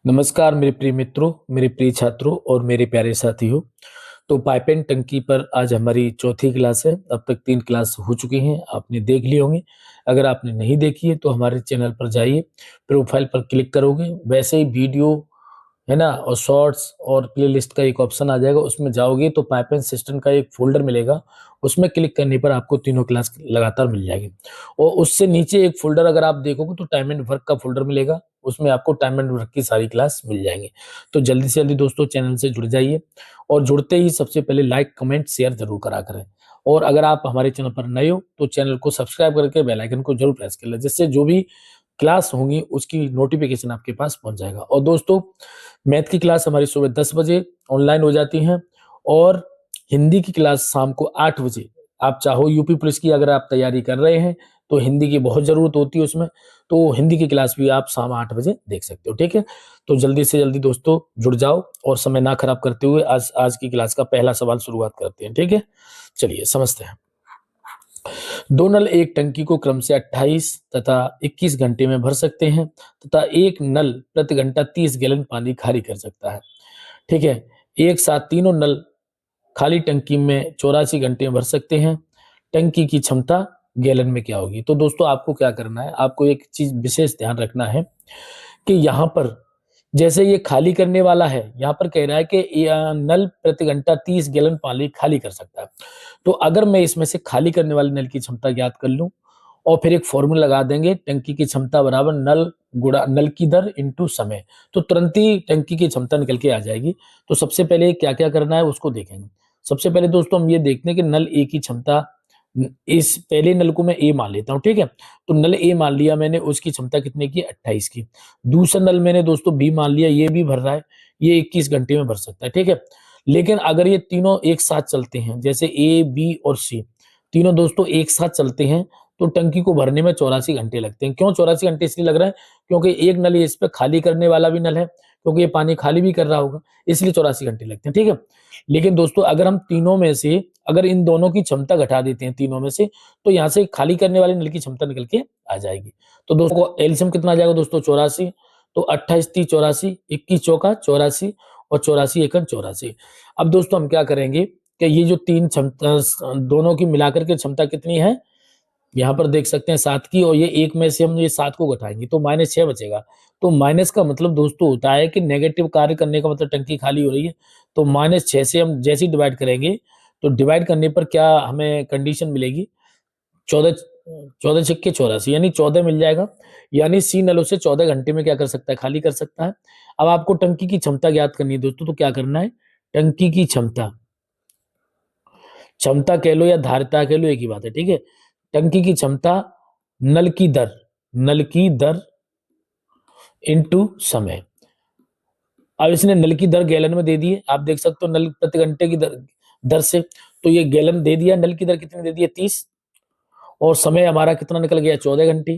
नमस्कार मेरे प्रिय मित्रों, मेरे प्रिय छात्रों और मेरे प्यारे साथियों। तो पाइप एंड टंकी पर आज हमारी चौथी क्लास है। अब तक 3 क्लास हो चुकी हैं, आपने देख ली होंगी। अगर आपने नहीं देखी है तो हमारे चैनल पर जाइए, प्रोफाइल पर क्लिक करोगे, वैसे ही वीडियो है ना, और शॉर्ट्स और प्लेलिस्ट का एक ऑप्शन आ जाएगा, उसमें जाओगे तो पाइप एंड सिस्टम का एक फ़ोल्डर मिलेगा, उसमें क्लिक करने पर आपको तीनों क्लास लगातार मिल जाएगी। और उससे नीचे एक फ़ोल्डर अगर आप देखोगे तो टाइम एंड वर्क का फ़ोल्डर मिलेगा, उसमें आपको टाइम एंड वर्क की सारी क्लास मिल जाएँगी। तो जल्दी से जल्दी दोस्तों चैनल से जुड़ जाइए और जुड़ते ही सबसे पहले लाइक, कमेंट, शेयर ज़रूर करा करें। और अगर आप हमारे चैनल पर नए हो तो चैनल को सब्सक्राइब करके बेल आइकन को ज़रूर प्रेस कर लें, जिससे जो भी क्लास होंगी उसकी नोटिफिकेशन आपके पास पहुंच जाएगा। और दोस्तों मैथ की क्लास हमारी सुबह 10 बजे ऑनलाइन हो जाती है और हिंदी की क्लास शाम को 8 बजे। आप चाहो यूपी पुलिस की अगर आप तैयारी कर रहे हैं तो हिंदी की बहुत ज़रूरत होती है उसमें, तो हिंदी की क्लास भी आप शाम 8 बजे देख सकते हो, ठीक है? तो जल्दी से जल्दी दोस्तों जुड़ जाओ और समय ना खराब करते हुए आज आज की क्लास का पहला सवाल शुरुआत करते हैं, ठीक है? चलिए समझते हैं। दो नल एक टंकी को क्रम से 28 तथा 21 घंटे में भर सकते हैं तथा एक नल प्रति घंटा 30 गैलन पानी खाली कर सकता है, ठीक है? एक साथ तीनों नल खाली टंकी में 84 घंटे में भर सकते हैं। टंकी की क्षमता गैलन में क्या होगी? तो दोस्तों आपको क्या करना है, आपको एक चीज विशेष ध्यान रखना है कि यहाँ पर जैसे ये खाली करने वाला है, यहाँ पर कह रहा है कि नल प्रति घंटा 30 गैलन पानी खाली कर सकता है। तो अगर मैं इसमें से खाली करने वाले नल की क्षमता ज्ञात कर लूं और फिर एक फॉर्मूला लगा देंगे, टंकी की क्षमता बराबर नल गुणा नल की दर इंटू समय, तो तुरंत ही टंकी की क्षमता निकल के आ जाएगी। तो सबसे पहले क्या क्या करना है उसको देखेंगे। सबसे पहले दोस्तों हम ये देखते हैं कि नल ए की क्षमता, इस पहले नल को मैं ए मान लेता हूं, ठीक है? तो नल ए मान लिया मैंने, उसकी क्षमता कितने की? 28 की। दूसरा नल मैंने दोस्तों बी मान लिया, ये भी भर रहा है, ये 21 घंटे में भर सकता है, ठीक है? लेकिन अगर ये तीनों एक साथ चलते हैं, जैसे ए बी और सी तीनों दोस्तों एक साथ चलते हैं, तो टंकी को भरने में 84 घंटे लगते हैं। क्यों 84 घंटे इसलिए लग रहा है? क्योंकि एक नल इस पे खाली करने वाला भी नल है, क्योंकि ये पानी खाली भी कर रहा होगा, इसलिए 84 घंटे लगते हैं, ठीक है? लेकिन दोस्तों अगर हम तीनों में से अगर इन दोनों की क्षमता घटा देते हैं तीनों में से, तो यहाँ से खाली करने वाले नल की क्षमता निकल के आ जाएगी। तो दोस्तों एलसीएम कितना आ जाएगा दोस्तों? 84। तो 28 30 84, 21 चौका 84 और 84 एकम 84। अब दोस्तों हम क्या करेंगे कि ये जो तीन क्षमता दोनों की मिलाकर के क्षमता कितनी है, यहाँ पर देख सकते हैं 7 की, और ये एक में से हम ये 7 को घटाएंगे तो -6 बचेगा। तो माइनस का मतलब दोस्तों होता है कि नेगेटिव कार्य करने का मतलब टंकी खाली हो रही है। तो -6 से हम जैसे ही डिवाइड करेंगे तो डिवाइड करने पर क्या हमें कंडीशन मिलेगी? 14 14 छक्के 84 यानी 14 मिल जाएगा। यानी सी नलों से 14 घंटे में क्या कर सकता है? खाली कर सकता है। अब आपको टंकी की क्षमता ज्ञात करनी है दोस्तों, तो क्या करना है? टंकी की क्षमता, क्षमता कह लो या धारिता कह लो, एक ही बात है, ठीक है? टंकी की क्षमता नल की दर, नल की दर इंटू समय। अब इसने नल की दर गैलन में दे दी है, आप देख सकते हो नल प्रति घंटे की दर दर से, तो ये गैलन दे दिया। नल की दर कितनी दे दी है? 30। और समय हमारा कितना निकल गया? 14 घंटे।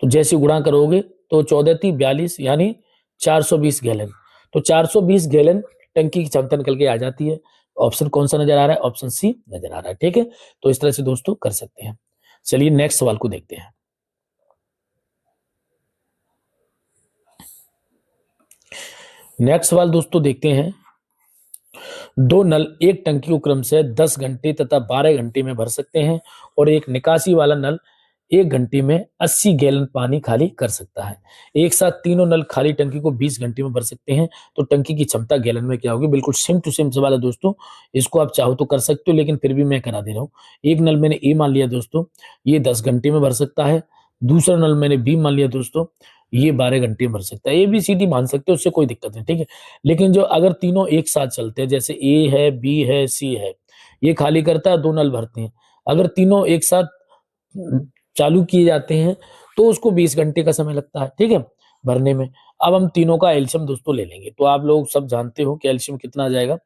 तो जैसे गुणा करोगे तो 14 × 3 = 42 यानी 420 गैलन। तो 420 गैलन टंकी की क्षमता निकल के आ जाती है। ऑप्शन कौन सा नजर आ रहा है? ऑप्शन सी नजर आ रहा है, ठीक है? तो इस तरह से दोस्तों कर सकते हैं। चलिए नेक्स्ट सवाल को देखते हैं। नेक्स्ट सवाल दोस्तों देखते हैं। दो नल एक टंकी को क्रम से 10 घंटे तथा 12 घंटे में भर सकते हैं और एक निकासी वाला नल 1 घंटे में 80 गैलन पानी खाली कर सकता है। एक साथ तीनों नल खाली टंकी को 20 घंटे में भर सकते हैं, तो टंकी की क्षमता गैलन में क्या होगी? बिल्कुल सेम टू सेम सवाल है दोस्तों। इसको आप चाहो तो कर सकते हो, लेकिन फिर भी मैं करा दे रहा हूँ। एक नल मैंने ए मान लिया दोस्तों, ये 10 घंटे में भर सकता है। दूसरा नल मैंने बी मान लिया दोस्तों, ये 12 घंटे में भर सकता है। ए बी सी डी मान सकते हो, उससे कोई दिक्कत नहीं, ठीक है? लेकिन जो अगर तीनों एक साथ चलते हैं, जैसे ए है, बी है, सी है, ये खाली करता है, 2 नल भरते हैं। अगर तीनों एक साथ चालू किए जाते हैं तो उसको 20 घंटे का समय लगता है, ठीक है, भरने में। अब हम तीनों का एलसीएम दोस्तों ले लेंगे। तो आप लोग सब जानते हो कि एलसीएम कितना आ जाएगा?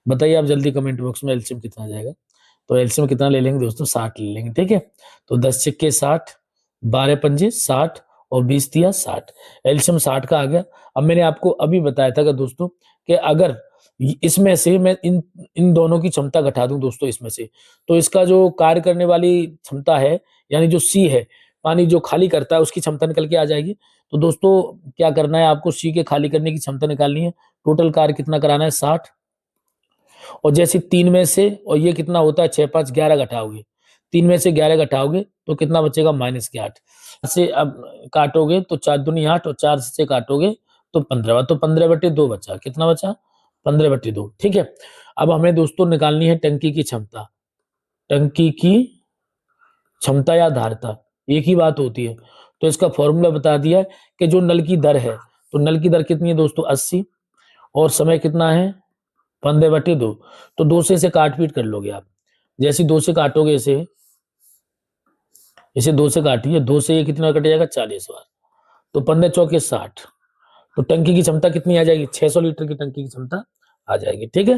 बताइए आप जल्दी कमेंट बॉक्स में एलसीएम कितना आ जाएगा? तो एलसीएम कितना ले लेंगे दोस्तों? 60 ले लेंगे, ठीक है? तो 10 छक्के 60, 12 पंजे 60 और 20 तिया 60। एलसीएम 60 का आ गया। अब मैंने आपको अभी बताया था कि दोस्तों कि अगर इसमें से मैं इन इन दोनों की क्षमता घटा दूं दोस्तों इसमें से, तो इसका जो कार्य करने वाली क्षमता है, यानी जो सी है, पानी जो खाली करता है उसकी क्षमता निकल के आ जाएगी। तो दोस्तों क्या करना है आपको, सी के खाली करने की क्षमता निकालनी है। टोटल कार्य कितना कराना है 60, और जैसे 3 में से, और ये कितना होता है 6 5 11 घटाओगे, 3 में से 11 घटाओगे तो कितना बचेगा -8 से। अब काटोगे तो 4 दूनी 8 और 4 से काटोगे तो 15, तो 15/2 बचा। कितना बचा 15/2। ठीक है। अब हमें दोस्तों निकालनी है टंकी की क्षमता। टंकी की क्षमता या धारता एक ही बात होती है। तो इसका फॉर्मूला बता दिया कि जो नल की दर है, तो नल की दर कितनी है दोस्तों 80, और समय कितना है 15/2। तो 2 से इसे काट पीट कर लोगे आप। जैसे 2 से काटोगे इसे 2 से काटिए, 2 से ये कितना कट जाएगा 40 बार, तो 15 चौके 60। तो टंकी की क्षमता कितनी आ जाएगी 600 लीटर की टंकी की क्षमता आ जाएगी। ठीक है।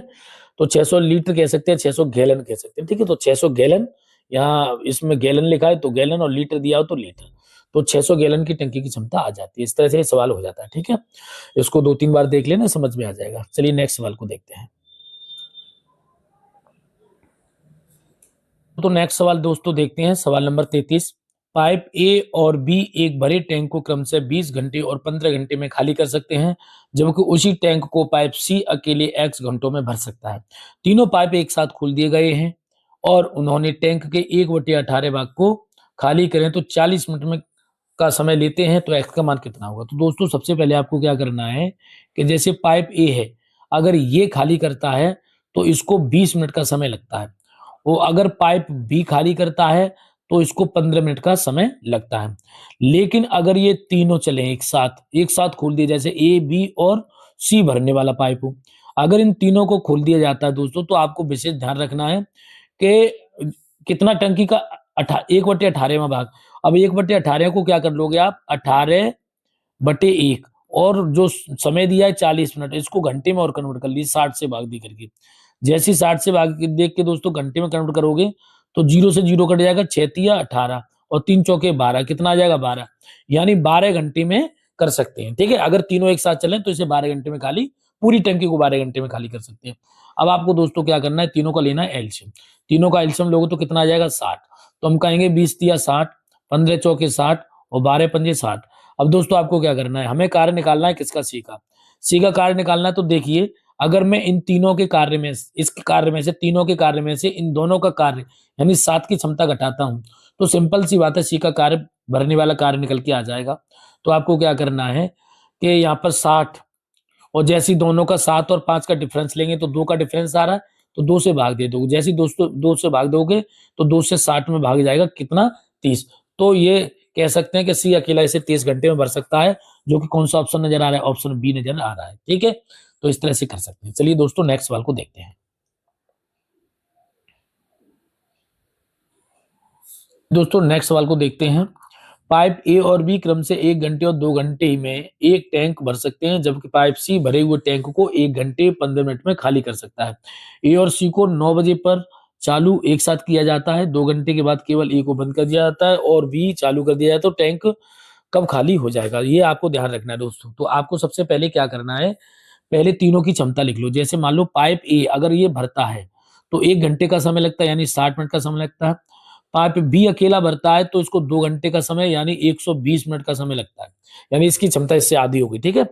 तो 600 लीटर कह सकते हैं, 600 गैलन कह सकते हैं। ठीक है। तो 600 गैलन, यहाँ इसमें गैलन लिखा है तो गैलन, और लीटर दिया हो तो लीटर। तो 600 गैलन की टंकी की क्षमता आ जाती है। इस तरह से ये सवाल हो जाता है। ठीक है। इसको 2-3 बार देख लेना, समझ में आ जाएगा। चलिए नेक्स्ट सवाल को देखते हैं। तो नेक्स्ट सवाल दोस्तों देखते हैं, सवाल नंबर 33। पाइप ए और बी एक भरे टैंक को क्रमशः 20 घंटे और 15 घंटे में खाली कर सकते हैं, जबकि उसी टैंक को पाइप सी अकेले x घंटों में भर सकता है। तीनों पाइप एक साथ खोल दिए गए हैं और उन्होंने टैंक के 1/18 भाग को खाली करें तो 40 मिनट में का समय लेते हैं, तो x का मान कितना होगा। तो दोस्तों सबसे पहले आपको क्या करना है कि जैसे पाइप ए है, अगर ये खाली करता है तो इसको 20 मिनट का समय लगता है, वो अगर पाइप बी खाली करता है तो इसको 15 मिनट का समय लगता है। लेकिन अगर ये तीनों चले एक साथ खोल दिए, जैसे ए बी और सी भरने वाला पाइप हो, अगर इन तीनों को खोल दिया जाता है दोस्तों, तो आपको विशेष ध्यान रखना है कि कितना टंकी का 1/18वां भाग। अब 1/18 को क्या कर लोगे आप 18/1, और जो समय दिया है 40 मिनट, इसको घंटे में और कन्वर्ट कर लीजिए 60 से भाग दी करके। जैसे ही 60 से भाग देख के दोस्तों घंटे में कन्वर्ट करोगे तो 0 से 0 कट जाएगा, 6 तिया 18 और 3 चौके 12, कितना आ जाएगा 12, यानी 12 घंटे में कर सकते हैं। ठीक है। अगर तीनों एक साथ चलें तो इसे 12 घंटे में खाली, पूरी टंकी को 12 घंटे में खाली कर सकते हैं। अब आपको दोस्तों क्या करना है, तीनों का लेना है एलसीएम। तीनों का एलसीएम लोगे तो कितना आ जाएगा 60। तो हम कहेंगे 20 तिया 60, 15 चौके 60 और 12 पंजे 60। अब दोस्तों आपको क्या करना है, हमें कार्य निकालना है किसका, सी का। सी का कार्य निकालना है तो देखिए, अगर मैं इन तीनों के कार्य में, इसके कार्य में से, तीनों के कार्य में से इन दोनों का कार्य यानी 7 की क्षमता घटाता हूं, तो सिंपल सी बात है सी का कार्य भरने वाला कार्य निकल के आ जाएगा। तो आपको क्या करना है कि यहाँ पर 60, और जैसे दोनों का 7 और 5 का डिफरेंस लेंगे तो 2 का डिफरेंस आ रहा है, तो 2 से भाग दे दोगे। जैसे दोस्तों 2 से भाग दोगे तो 2 से 60 में भाग जाएगा कितना 30। तो ये कह सकते हैं कि सी अकेला इसे 30 घंटे में भर सकता है, जो कि कौन सा ऑप्शन नजर आ रहा है, ऑप्शन बी नजर आ रहा है। ठीक है। तो इस तरह से कर सकते हैं। चलिए दोस्तों नेक्स्ट सवाल को देखते हैं। दोस्तों नेक्स्ट सवाल को देखते हैं। पाइप ए और बी क्रम से 1 घंटे और 2 घंटे में एक टैंक भर सकते हैं, जबकि पाइप सी भरे हुए टैंक को 1 घंटे 15 मिनट में खाली कर सकता है। ए और सी को 9 बजे पर चालू एक साथ किया जाता है, 2 घंटे के बाद केवल ए को बंद कर दिया जाता है और बी चालू कर दिया जाता है, तो टैंक कब खाली हो जाएगा, ये आपको ध्यान रखना है दोस्तों। तो आपको सबसे पहले क्या करना है, पहले तीनों की क्षमता लिख लो। जैसे मान लो पाइप ए अगर ये भरता है तो 1 घंटे का समय लगता है, यानी 60 मिनट का समय लगता है। पाइप बी अकेला भरता है तो इसको 2 घंटे का समय यानी 120 मिनट का समय लगता है, यानी इसकी क्षमता इससे आधी होगी। ठीक है।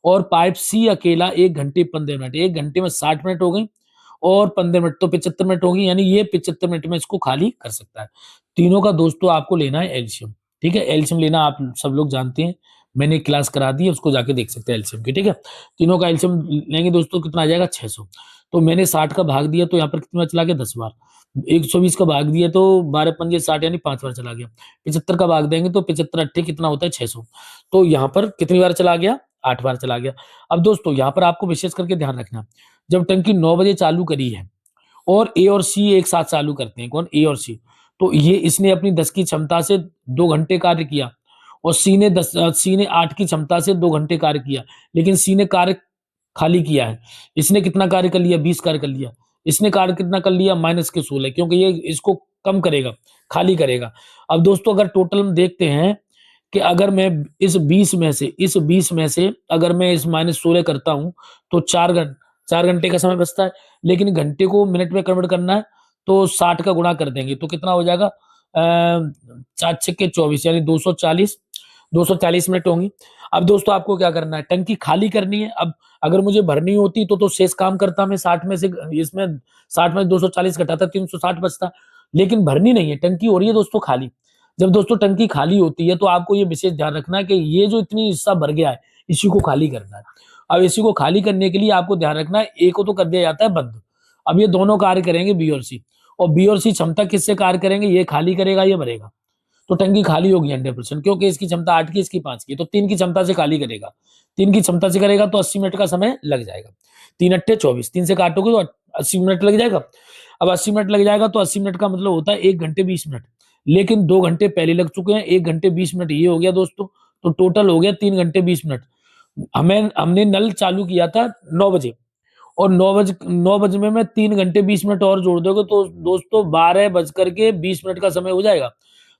और पाइप सी अकेला 1 घंटे 15 मिनट, 1 घंटे में 60 मिनट हो गई और 15 मिनट तो 75 मिनट होगी, यानी ये 75 मिनट में इसको खाली कर सकता है। तीनों का दोस्तों आपको लेना है एलसीएम। ठीक है। एलसीएम लेना आप सब लोग जानते हैं, मैंने क्लास करा दी है, उसको जाके देख सकते हैं एलसीएम की। ठीक है। तीनों का एलसीएम लेंगे दोस्तों, कितना आ जाएगा 600। तो मैंने 60 का भाग दिया तो यहाँ पर कितना चला गया 10 बार। 120 का भाग दिया तो 12 पंजे 60 यानी 5 बार चला गया। 75 का भाग देंगे तो 75 अट्ठे कितना होता है 600। तो यहाँ पर कितनी बार चला गया 8 बार चला गया। अब दोस्तों यहाँ पर आपको विशेष करके ध्यान रखना, जब टंकी 9 बजे चालू करी है और ए और सी एक साथ चालू करते हैं, कौन ए और सी, तो ये इसने अपनी 10 की क्षमता से 2 घंटे कार्य किया और सी ने 8 की क्षमता से 2 घंटे कार्य किया, लेकिन सी ने कार्य खाली किया है। इसने कितना कार्य कर लिया 20 कार्य कर लिया। इसने कार्य कितना कर लिया -16, क्योंकि ये इसको कम करेगा, खाली करेगा। अब दोस्तों अगर टोटल हम देखते हैं कि अगर मैं इस 20 में से अगर मैं इस -16 करता हूं तो 4 घंटे का समय बचता है, लेकिन घंटे को मिनट में कन्वर्ट करना है तो 60 का गुणा कर देंगे तो कितना हो जाएगा 4 छक्के 24 यानी 240 मिनट होंगी। अब दोस्तों आपको क्या करना है, टंकी खाली करनी है। अब अगर मुझे भरनी होती तो शेष काम करता मैं 60 में से, इसमें 60 में 240 घटाता 360 बचता, लेकिन भरनी नहीं है, टंकी हो रही है दोस्तों खाली। जब दोस्तों टंकी खाली होती है तो आपको ये विशेष ध्यान रखना है कि ये जो इतनी हिस्सा भर गया है इसी को खाली करना है। अब इसी को खाली करने के लिए आपको ध्यान रखना है, ए को तो कर दिया जाता है बंद। अब ये दोनों कार्य करेंगे बी और सी, और बी और सी क्षमता किससे कार्य करेंगे, ये खाली करेगा ये भरेगा, तो टंकी खाली होगी 100%, क्योंकि इसकी क्षमता 8 की इसकी 5 की, तो 3 की क्षमता से खाली करेगा। 3 की क्षमता से करेगा तो 80 मिनट का समय लग जाएगा। 3 अट्ठे 24, 3 से काटोगे तो 80 मिनट लग जाएगा। अब 80 मिनट लग जाएगा तो 80 मिनट का मतलब होता है 1 घंटे 20 मिनट, लेकिन 2 घंटे पहले लग चुके हैं, 1 घंटे 20 मिनट ये हो गया दोस्तों, तो टोटल हो गया 3 घंटे 20 मिनट। हमने नल चालू किया था 9 बजे, और 9 बजे में मैं 3 घंटे 20 मिनट और जोड़ दोगे तो दोस्तों 12 बज करके 20 मिनट का समय हो जाएगा।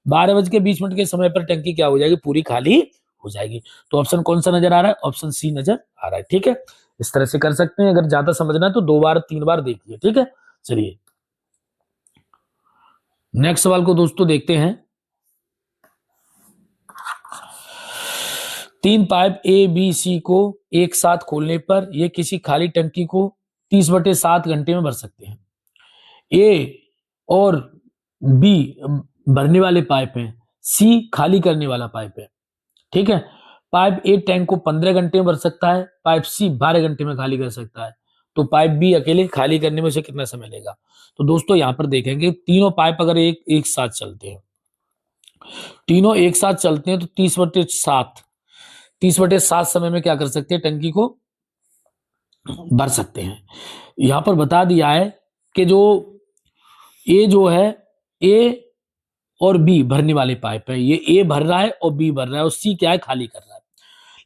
12 बज के 20 मिनट के समय पर टंकी क्या हो जाएगी, पूरी खाली हो जाएगी। तो ऑप्शन कौन सा नजर आ रहा है, ऑप्शन सी नजर आ रहा है। ठीक है, इस तरह से कर सकते हैं। अगर ज्यादा समझना है तो 2 बार 3 बार देखिए। ठीक है, चलिए नेक्स्ट सवाल को दोस्तों देखते हैं। 3 पाइप ए बी सी को एक साथ खोलने पर यह किसी खाली टंकी को 30/7 घंटे में भर सकते हैं। ए और बी भरने वाले पाइप हैं, सी खाली करने वाला पाइप है। ठीक है, पाइप ए टैंक को 15 घंटे में भर सकता है, पाइप सी 12 घंटे में खाली कर सकता है, तो पाइप बी अकेले खाली करने में उसे कितना समय लेगा। तो दोस्तों यहां पर देखेंगे तीनों पाइप अगर एक साथ चलते हैं, तीनों एक साथ चलते हैं तो 30/7 समय में क्या कर सकते हैं, टंकी को भर सकते हैं। यहां पर बता दिया है कि जो ए जो है, ए और बी भरने वाले पाइप है, ये ए भर रहा है और बी भर रहा है और सी क्या है, खाली कर रहा है।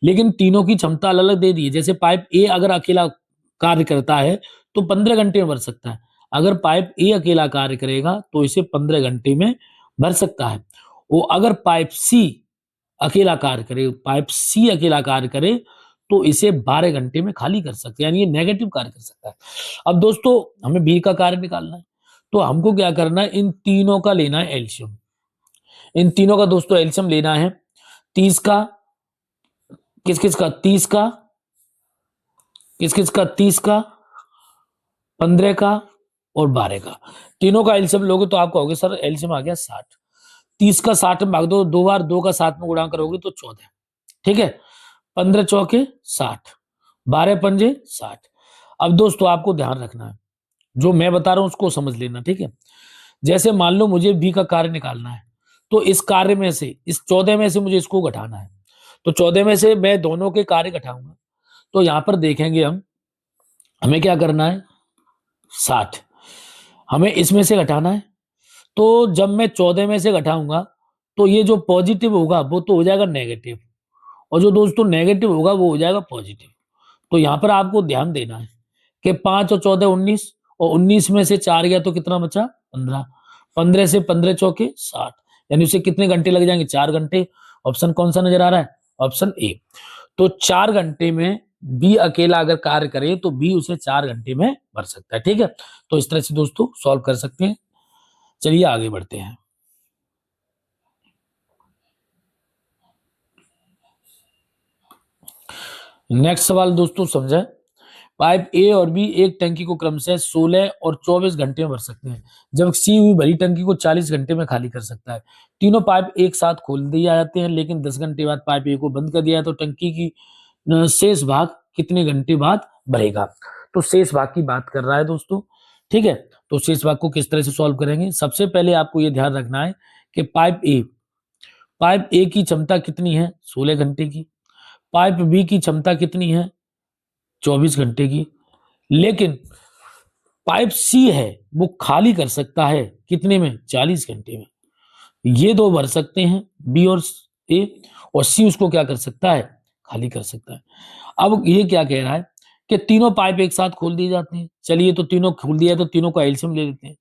लेकिन तीनों की क्षमता अलग अलग दे दी है। जैसे पाइप ए अगर अकेला कार्य करता है तो 15 घंटे में भर सकता है, अगर पाइप ए अकेला कार्य करेगा तो इसे 15 घंटे में भर सकता है। वो अगर पाइप सी अकेला कार्य करे, पाइप सी अकेला कार्य करे तो इसे 12 घंटे में खाली कर सकते हैं, यानी ये नेगेटिव कार्य कर सकता है। अब दोस्तों हमें बी का कार्य निकालना है, तो हमको क्या करना है, इन तीनों का लेना है एलसीएम। इन तीनों का दोस्तों एलसीएम लेना है 30 का, किस किस का 30 का, किस किस का 30 का, 15 का और 12 का। तीनों का एलसीएम लोगे तो आपको होगा सर एलसीएम आ गया 60। 30 का 60 में भाग दो, 2 बार 2 का 7 में गुणा करोगे तो 14। ठीक है, 15 चौके 60, 12 पंजे 60। अब दोस्तों आपको ध्यान रखना है, जो मैं बता रहा हूं उसको समझ लेना। ठीक है, जैसे मान लो मुझे बी का कार्य निकालना है, तो इस कार्य में से, इस 14 में से मुझे इसको घटाना है, तो 14 में से मैं दोनों के कार्य घटाऊंगा। तो यहां पर देखेंगे हमें क्या करना है, 60 हमें इसमें से घटाना है। तो जब मैं 14 में से घटाऊंगा तो ये जो पॉजिटिव होगा वो तो हो जाएगा नेगेटिव, और जो दोस्तों नेगेटिव होगा वो हो जाएगा पॉजिटिव। तो यहां पर आपको ध्यान देना है कि 5 और 14 19, और 19 में से 4 गया तो कितना बचा, 15। 15 से 15 चौके 60, यानी उसे कितने घंटे लग जाएंगे, 4 घंटे। ऑप्शन कौन सा नजर आ रहा है, ऑप्शन ए। तो 4 घंटे में बी अकेला अगर कार्य करे तो बी उसे 4 घंटे में भर सकता है। ठीक है, तो इस तरह से दोस्तों सॉल्व कर सकते हैं। चलिए आगे बढ़ते हैं। नेक्स्ट सवाल दोस्तों समझे, पाइप ए और बी एक टंकी को क्रमशः 16 और 24 घंटे में भर सकते हैं, जब सी हुई भरी टंकी को 40 घंटे में खाली कर सकता है। तीनों पाइप एक साथ खोल दिए जाते हैं, लेकिन 10 घंटे बाद पाइप ए को बंद कर दिया है, तो टंकी की शेष भाग कितने घंटे बाद भरेगा। तो शेष भाग की बात कर रहा है दोस्तों। ठीक है, तो शेष भाग को किस तरह से सॉल्व करेंगे, सबसे पहले आपको यह ध्यान रखना है कि पाइप ए की क्षमता कितनी है, 16 घंटे की। पाइप बी की क्षमता कितनी है, 24 घंटे की। लेकिन पाइप सी है वो खाली कर सकता है कितने में, 40 घंटे में। ये दो भर सकते हैं बी और ए, और सी उसको क्या कर सकता है, खाली कर सकता है। अब ये क्या कह रहा है कि तीनों पाइप एक साथ खोल दिए जाते हैं। चलिए तो तीनों खोल दिया तो तीनों का एलसीएम ले लेते हैं।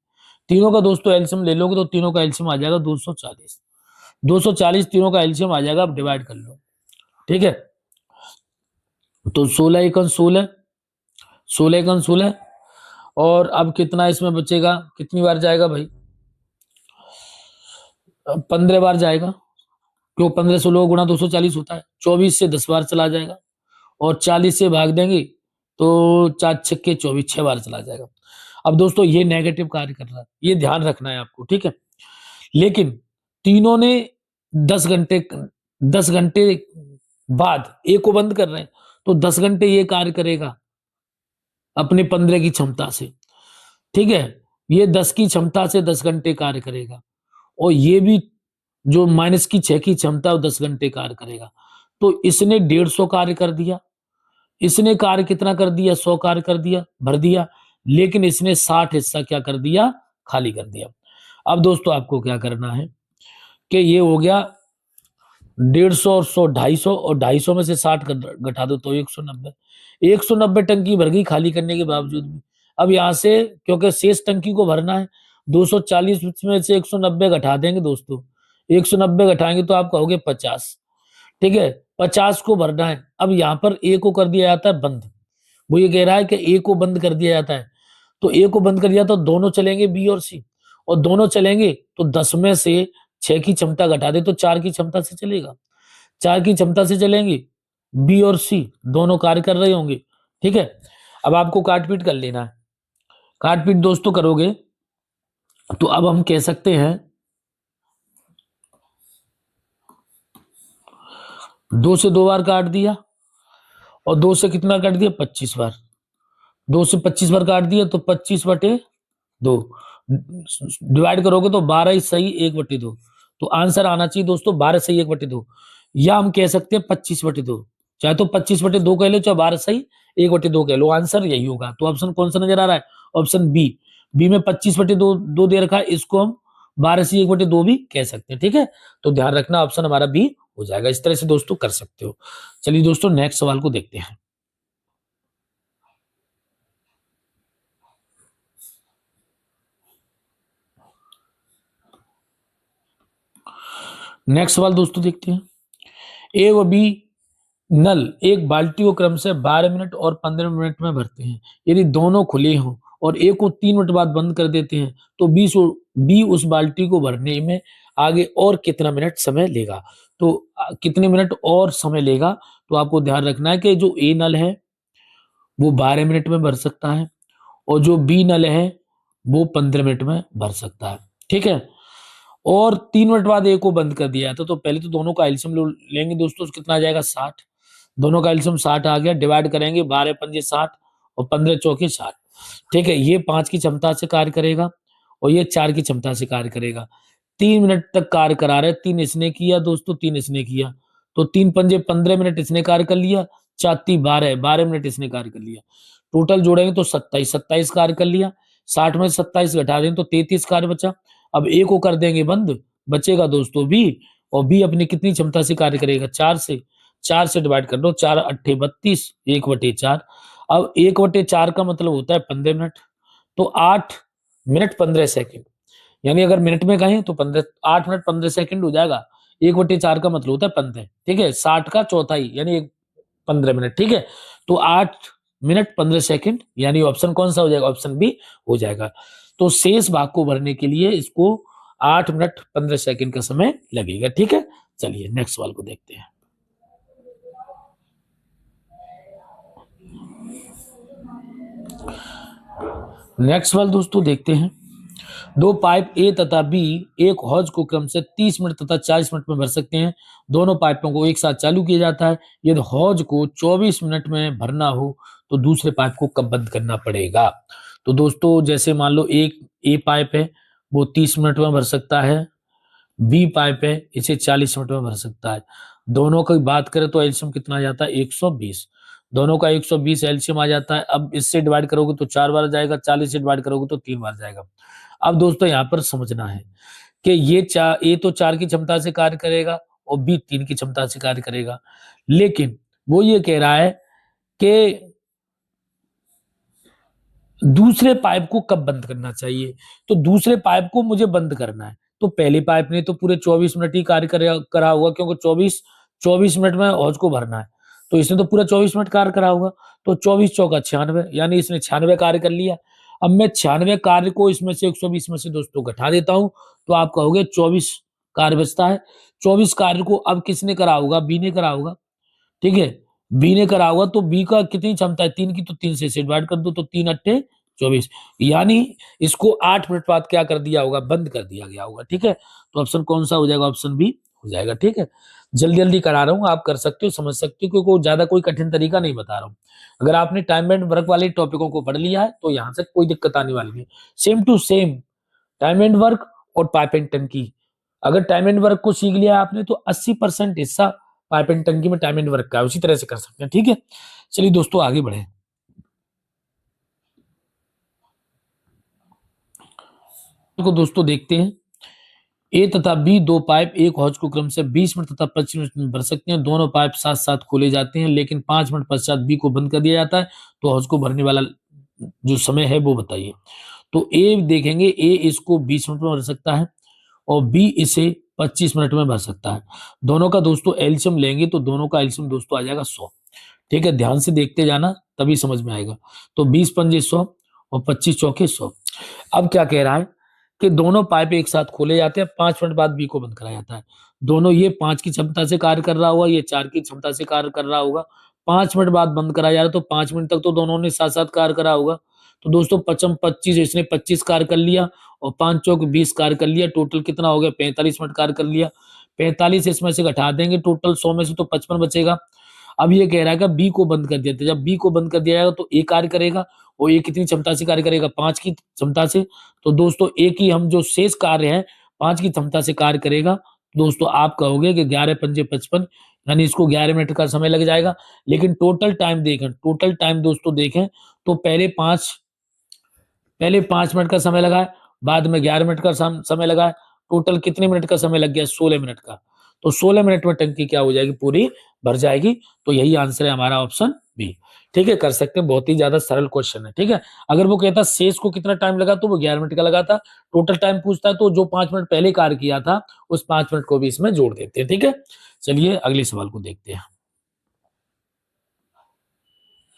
तीनों का दोस्तों एलसीएम ले लोगे तो तीनों का एलसीएम आ जाएगा 240। 240 तीनों का एलसीएम आ जाएगा, अब डिवाइड कर लो। ठीक है, तो 16 एकन 16, 16 एकन 16, और अब कितना इसमें बचेगा, कितनी बार जाएगा भाई, 15 बार जाएगा, क्यों 15 से लोग गुणा 240 होता है। 24 से 10 बार चला जाएगा और 40 से भाग देंगे तो 4 छक्के 24, 6 बार चला जाएगा। अब दोस्तों ये नेगेटिव कार्य कर रहा है, ये ध्यान रखना है आपको, ठीक है। लेकिन तीनों ने 10 घंटे बाद ए को बंद कर रहे हैं, तो 10 घंटे ये कार्य करेगा अपने 15 की क्षमता से, ठीक है। ये 10 की क्षमता से 10 घंटे कार्य करेगा और ये भी जो माइनस की 6 की क्षमता है वो 10 घंटे कार्य करेगा। तो इसने 150 कार्य कर दिया, इसने कार्य कितना कर दिया, 100 कार्य कर दिया, भर दिया, लेकिन इसने 60 हिस्सा क्या कर दिया, खाली कर दिया। अब दोस्तों आपको क्या करना है कि ये हो गया 150 और 100 250, और 250 में से 60 घटा दो तो 190। 190 टंकी भर गई खाली करने के बावजूद भी। अब यहां से क्योंकि शेष टंकी को भरना है, 240 में से 190 घटा देंगे दोस्तों, 190 घटाएंगे तो आप कहोगे 50, ठीक है। 50 को भरना है। अब यहाँ पर ए को कर दिया जाता है बंद, वो ये कह रहा है कि ए को बंद कर दिया जाता है, तो ए को बंद कर दिया तो दोनों चलेंगे बी और सी, और दोनों चलेंगे तो 10 में से 6 की क्षमता घटा दे तो 4 की क्षमता से चलेगा, 4 की क्षमता से चलेंगे, बी और सी दोनों कार्य कर रहे होंगे, ठीक है। अब आपको काटपीट कर लेना है। काटपीट दोस्तों करोगे तो अब हम कह सकते हैं 2 से 2 बार काट दिया और 2 से कितना काट दिया, 25 बार। 2 से 25 बार काट दिया तो 25/2 डिवाइड करोगे तो 12 सही 1/2। तो आंसर आना चाहिए दोस्तों 12 सही 1/2, या हम कह सकते हैं 25/2, चाहे तो 25/2 कह लो चाहे 12 सही 1/2 कह लो, आंसर यही होगा। तो ऑप्शन कौन सा नजर आ रहा है, ऑप्शन बी। बी में 25/2 दे रखा है, इसको हम 12 से 1/2 भी कह सकते हैं, ठीक है। तो ध्यान रखना ऑप्शन हमारा बी हो जाएगा। इस तरह से दोस्तों कर सकते हो। चलिए दोस्तों नेक्स्ट सवाल को देखते हैं। नेक्स्ट सवाल दोस्तों देखते हैं। ए व बी नल एक बाल्टी को क्रम से 12 मिनट और 15 मिनट में भरते हैं। यदि दोनों खुले हों और ए को 3 मिनट बाद बंद कर देते हैं तो बी उस बाल्टी को भरने में आगे और कितना मिनट समय लेगा। तो कितने मिनट और समय लेगा, तो आपको ध्यान रखना है कि जो ए नल है वो 12 मिनट में भर सकता है और जो बी नल है वो 15 मिनट में भर सकता है, ठीक है। और 3 मिनट बाद ए को बंद कर दिया था, तो पहले तो दोनों का एलसीएम लेंगे दोस्तों, कितना आ जाएगा 60। दोनों का एलसीएम 60 आ गया, डिवाइड करेंगे 12 पंजे 60 और 15 चौके 60, ठीक है। ये 5 की क्षमता से कार्य करेगा और ये 4 की क्षमता से कार्य करेगा। 3 मिनट तक कार्य करा रहे, 3 इसने किया दोस्तों, 3 इसने किया, तो 3 पंजे 15 मिनट इसने कार्य कर लिया, 4 12 12 मिनट इसने कार्य कर लिया। टोटल जोड़ेंगे तो 27 कार्य कर लिया, 60 में 27 घटा दें तो 33 कार्य बचा। अब ए को कर देंगे बंद, बचेगा दोस्तों बी, और बी अपनी कितनी क्षमता से कार्य करेगा, 4 से डिवाइड कर दो, 4 8 32, 1/4। अब 1/4 का मतलब होता है 15 मिनट, तो 8 मिनट 15 सेकंड, यानी अगर मिनट में कहें तो 8 मिनट 15 सेकंड हो जाएगा। 1/4 का मतलब होता है 15, ठीक है, 60 का चौथाई यानी 15 मिनट, ठीक है। तो 8 मिनट 15 सेकंड, यानी ऑप्शन कौन सा हो जाएगा, ऑप्शन बी हो जाएगा। तो शेष भाग को भरने के लिए इसको 8 मिनट 15 सेकंड का समय लगेगा, ठीक है। चलिए नेक्स्ट सवाल को देखते हैं। नेक्स्ट सवाल दोस्तों देखते हैं। दो पाइप ए तथा बी एक हौज को क्रम से 30 मिनट तथा 40 मिनट में भर सकते हैं। दोनों पाइपों को एक साथ चालू किया जाता है। यदि हौज को 24 मिनट में भरना हो तो दूसरे पाइप को कब बंद करना पड़ेगा। तो दोस्तों जैसे मान लो एक ए पाइप है वो 30 मिनट में भर सकता है, बी पाइप है इसे 40 मिनट में भर सकता है। दोनों की बात करें तो एलसीएम कितना आ जाता है 120, दोनों का 120 एलसीएम आ जाता है। अब इससे डिवाइड करोगे तो 4 बार जाएगा, 40 से डिवाइड करोगे तो 3 बार जाएगा। अब दोस्तों यहाँ पर समझना है कि ये तो 4 की क्षमता से कार्य करेगा और बी 3 की क्षमता से कार्य करेगा, लेकिन वो ये कह रहा है कि दूसरे पाइप को कब बंद करना चाहिए। तो दूसरे पाइप को मुझे बंद करना है तो पहले पाइप ने तो पूरे 24 मिनट ही कार्य करा होगा, क्योंकि 24 मिनट में हौज को भरना है, तो इसने तो पूरा 24 मिनट कार्य करा होगा। तो 24 चौका 96, यानी इसने 96 कार्य कर लिया। अब मैं 96 कार्य को इसमें से 120 में से दोस्तों घटा देता हूं, तो आप कहोगे 24 कार्य बचता है। 24 कार्य को अब किसने करा होगा? बी ने करा होगा, ठीक है। बी ने करा होगा तो बी का कितनी क्षमता है? 3 की, तो 3 से डिवाइड कर दो तो 3 अट्ठे 24, यानी इसको 8 मिनट बाद क्या कर दिया होगा? बंद कर दिया गया होगा, ठीक है। तो ऑप्शन कौन सा हो जाएगा? ऑप्शन बी हो जाएगा, ठीक है। जल्दी जल्दी करा रहा हूँ, आप कर सकते हो, समझ सकते हो, क्योंकि ज्यादा कोई कठिन तरीका नहीं बता रहा हूँ। अगर आपने टाइम एंड वर्क वाले टॉपिकों को पढ़ लिया है तो यहाँ से कोई दिक्कत आने वाली नहीं। Same to same time and work और पाइप एंड टंकी, अगर टाइम एंड वर्क को सीख लिया आपने तो 80% हिस्सा पाइप एंड टंकी में टाइम एंड वर्क का उसी तरह से कर सकते हैं, ठीक है। चलिए दोस्तों आगे बढ़े। को दोस्तों देखते हैं, ए तथा बी दो पाइप एक हौज को क्रम से 20 मिनट तथा 25 मिनट में भर सकते हैं। दोनों पाइप साथ साथ खोले जाते हैं, लेकिन 5 मिनट पश्चात बी को बंद कर दिया जाता है। तो हौज को भरने वाला जो समय है वो बताइए। तो ए देखेंगे, ए इसको 20 मिनट में भर सकता है और बी इसे 25 मिनट में भर सकता है। दोनों का दोस्तों एल्शियम लेंगे तो दोनों का एल्शियम दोस्तों आ जाएगा 100, ठीक है। ध्यान से देखते जाना तभी समझ में आएगा। तो 20 पंजे 100 और 25 चौके 100। अब क्या कह रहा है कि दोनों पाइप एक साथ खोले जाते हैं, 5 मिनट बाद बी को बंद कराया जाता है। दोनों, ये 5 की क्षमता से कार्य कर रहा होगा, ये 4 की क्षमता से कार्य कर रहा होगा। 5 मिनट बाद बंद कराया जा रहा है तो 5 मिनट तक तो दोनों ने साथ साथ कार्य करा होगा। तो दोस्तों 55 25, इसने 25 कार्य कर लिया और 5 चौक 20 कार्य कर लिया। टोटल कितना हो गया? 45 मिनट कार्य कर लिया। 45 इसमें से घटा देंगे, टोटल 100 में से तो 55 बचेगा। अब ये कह रहा है कि बी को बंद कर दिया था। जब बी को बंद कर दिया जाएगा तो ए कार्य करेगा और ए कितनी क्षमता से कार्य करेगा? 5 की क्षमता से। तो दोस्तों ए की हम जो शेष कार्य है 5 की क्षमता से कार्य करेगा। दोस्तों आप कहोगे कि 11 पंजे 55, यानी इसको 11 मिनट का समय लग जाएगा। लेकिन टोटल टाइम देखें, टोटल टाइम दोस्तों देखें तो पहले 5 मिनट का समय लगा है, बाद में 11 मिनट का समय लगा है। टोटल कितने मिनट का समय लग गया? 16 मिनट का। तो 16 मिनट में टंकी क्या हो जाएगी? पूरी भर जाएगी। तो यही आंसर है हमारा ऑप्शन बी, ठीक है। कर सकते हैं, बहुत ही ज्यादा सरल क्वेश्चन है, ठीक है। अगर वो कहता शेष को कितना टाइम लगा तो वो 11 मिनट का लगा था। टोटल टाइम पूछता है तो जो 5 मिनट पहले कार्य किया था उस 5 मिनट को भी इसमें जोड़ देते हैं, ठीक है। चलिए अगले सवाल को देखते हैं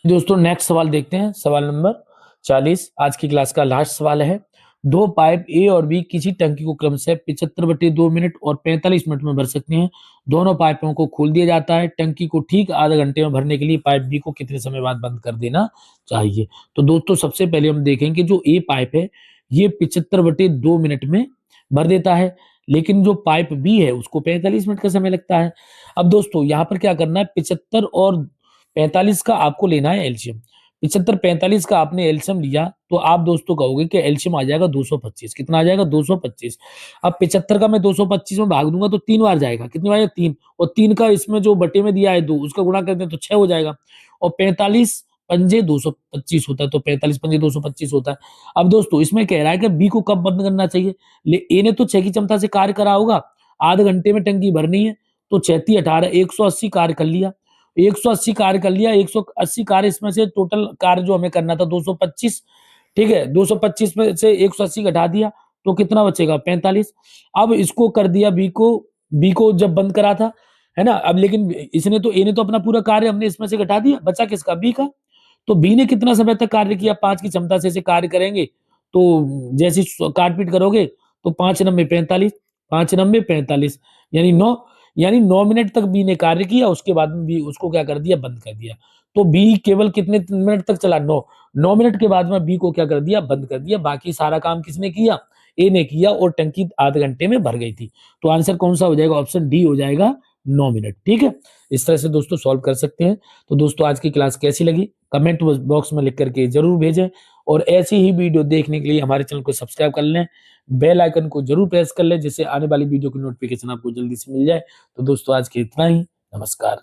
दोस्तों। नेक्स्ट सवाल देखते हैं, सवाल नंबर 40 आज की क्लास का लास्ट सवाल है। दो पाइप ए और बी किसी टंकी को क्रम से 75/2 मिनट और 45 मिनट में भर सकते हैं। दोनों पाइपों को खोल दिया जाता है। टंकी को ठीक आधे घंटे में भरने के लिए पाइप बी को कितने समय बाद बंद कर देना चाहिए? तो दोस्तों सबसे पहले हम देखेंगे जो ए पाइप है ये 75/2 मिनट में भर देता है, लेकिन जो पाइप बी है उसको 45 मिनट का समय लगता है। अब दोस्तों यहाँ पर क्या करना है, 75 और 45 का आपको लेना है एल्शियम। 75 45 का आपने एल्शियम लिया तो आप दोस्तों कहोगे कि एल्शियम आ जाएगा 225। कितना आ जाएगा? 225। अब 75 का मैं 225 में भाग दूंगा तो 3 बार जाएगा। कितनी बार? 3। और 3 का इसमें जो बटे में दिया है 2, उसका गुणा करते हैं तो 6 हो जाएगा। और 45 पंजे 225 होता है, तो 45 पंजे 225 होता है। अब दोस्तों इसमें कह रहा है कि बी को कब बंद करना चाहिए? ए ने तो 6 की क्षमता से कार्य करा होगा, आधे घंटे में टंकी भरनी है, तो 6 18 180 कार्य कर लिया। 180 कार्य कर लिया। 180 कार्य इसमें से टोटल कार्य जो हमें करना था 225, ठीक है। 225 में से 180 घटा दिया तो कितना बचेगा? 45। अब इसको कर दिया बी को जब बंद करा था, है ना। अब लेकिन इसने तो ए ने तो अपना पूरा कार्य हमने इसमें से घटा दिया, बचा किसका? बी का। तो बी ने कितना समय तक कार्य किया? 5 की क्षमता से इसे कार्य करेंगे तो जैसे काटपीट करोगे तो 5 9 45, 5 9 45, यानी 9 मिनट तक बी ने कार्य किया। उसके बाद में बी उसको क्या कर दिया? बंद कर दिया। तो बी केवल कितने मिनट तक चला? 9 मिनट के बाद में बी को क्या कर दिया? बंद कर दिया। बाकी सारा काम किसने किया? ए ने किया और टंकी आधे घंटे में भर गई थी। तो आंसर कौन सा हो जाएगा? ऑप्शन डी हो जाएगा, 9 मिनट, ठीक है। इस तरह से दोस्तों सॉल्व कर सकते हैं। तो दोस्तों आज की क्लास कैसी लगी कमेंट बॉक्स में लिख करके जरूर भेजें और ऐसी ही वीडियो देखने के लिए हमारे चैनल को सब्सक्राइब कर लें, बेल आइकन को जरूर प्रेस कर लें जिससे आने वाली वीडियो की नोटिफिकेशन आपको जल्दी से मिल जाए। तो दोस्तों आज के इतना ही, नमस्कार।